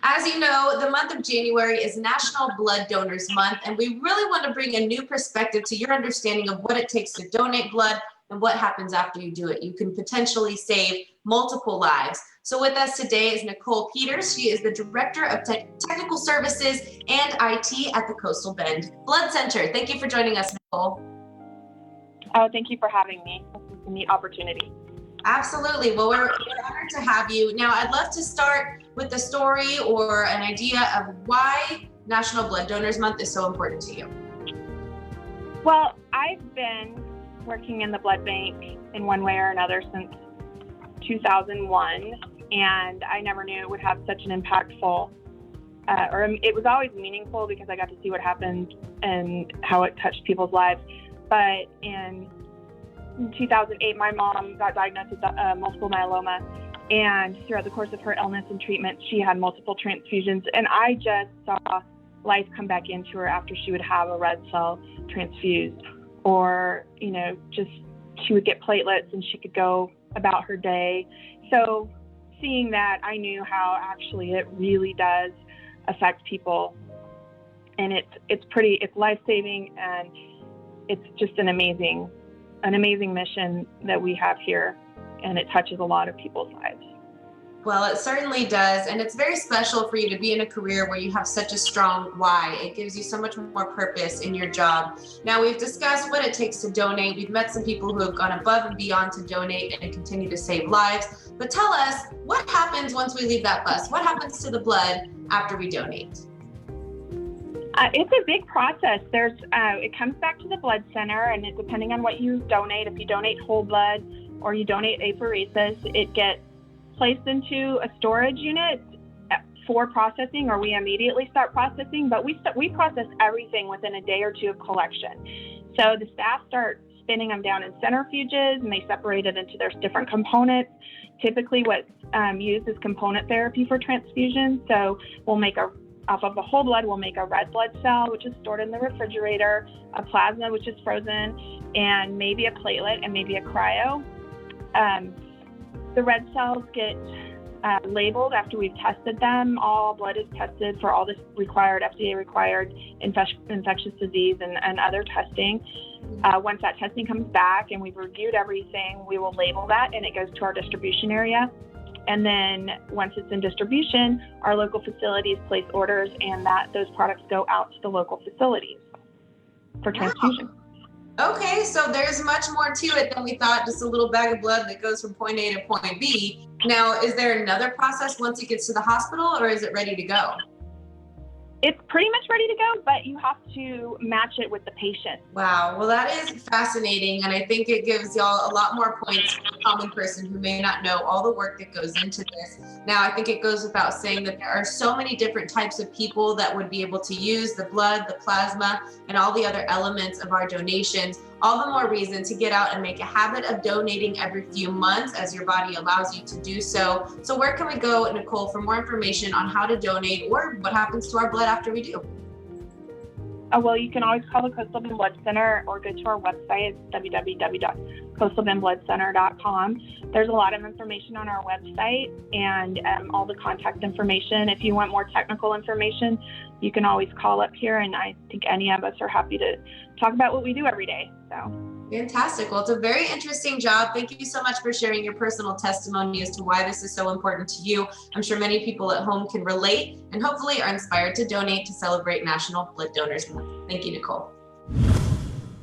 As you know, the month of January is National Blood Donors Month, and we really want to bring a new perspective to your understanding of what it takes to donate blood and what happens after you do it. You can potentially save multiple lives. So with us today is Nicole Peters. She is the Director of Technical Services and IT at the Coastal Bend Blood Center. Thank you for joining us, Nicole. Oh, thank you for having me. This is a neat opportunity. Absolutely. Well, we're honored to have you. Now, I'd love to start with the story or an idea of why National Blood Donors Month is so important to you. Well, I've been working in the blood bank in one way or another since 2001, and I never knew it would have such an impactful, it was always meaningful because I got to see what happened and how it touched people's lives. But in 2008, my mom got diagnosed with multiple myeloma, and throughout the course of her illness and treatment, she had multiple transfusions, and I just saw life come back into her after she would have a red cell transfused, or, just she would get platelets and she could go about her day. So seeing that, I knew how actually it really does affect people, and it's life-saving, and it's just an amazing mission that we have here, and it touches a lot of people's lives. Well, it certainly does, and it's very special for you to be in a career where you have such a strong why. It gives you so much more purpose in your job. Now, we've discussed what it takes to donate. We've met some people who have gone above and beyond to donate and continue to save lives. But tell us, what happens once we leave that bus? What happens to the blood after we donate? It's a big process. It comes back to the blood center, and depending on what you donate, if you donate whole blood or you donate apheresis, it gets placed into a storage unit for processing, or we immediately start processing, but we process everything within a day or two of collection. So the staff start spinning them down in centrifuges, and they separate it into their different components. Typically what's used is component therapy for transfusion. So off of the whole blood, we'll make a red blood cell, which is stored in the refrigerator, a plasma, which is frozen, and maybe a platelet and maybe a cryo. The red cells get labeled after we've tested them. All blood is tested for all this FDA-required infectious disease and other testing. Once that testing comes back and we've reviewed everything, we will label that, and it goes to our distribution area. And then once it's in distribution, our local facilities place orders, and those products go out to the local facilities for transfusion. Okay, so there's much more to it than we thought, just a little bag of blood that goes from point A to point B. Now, is there another process once it gets to the hospital, or is it ready to go? It's pretty much ready to go, but you have to match it with the patient. Wow, well, that is fascinating, and I think it gives y'all a lot more points for the common person who may not know all the work that goes into this. Now, I think it goes without saying that there are so many different types of people that would be able to use the blood, the plasma, and all the other elements of our donations. All the more reason to get out and make a habit of donating every few months as your body allows you to do so. So where can we go, Nicole, for more information on how to donate or what happens to our blood after we do? Well, you can always call the Coastal Bend Blood Center or go to our website, www.coastalbendbloodcenter.com. There's a lot of information on our website and all the contact information. If you want more technical information, you can always call up here, and I think any of us are happy to talk about what we do every day. So. Fantastic. Well, it's a very interesting job. Thank you so much for sharing your personal testimony as to why this is so important to you. I'm sure many people at home can relate and hopefully are inspired to donate to celebrate National Blood Donors Month. Thank you, Nicole.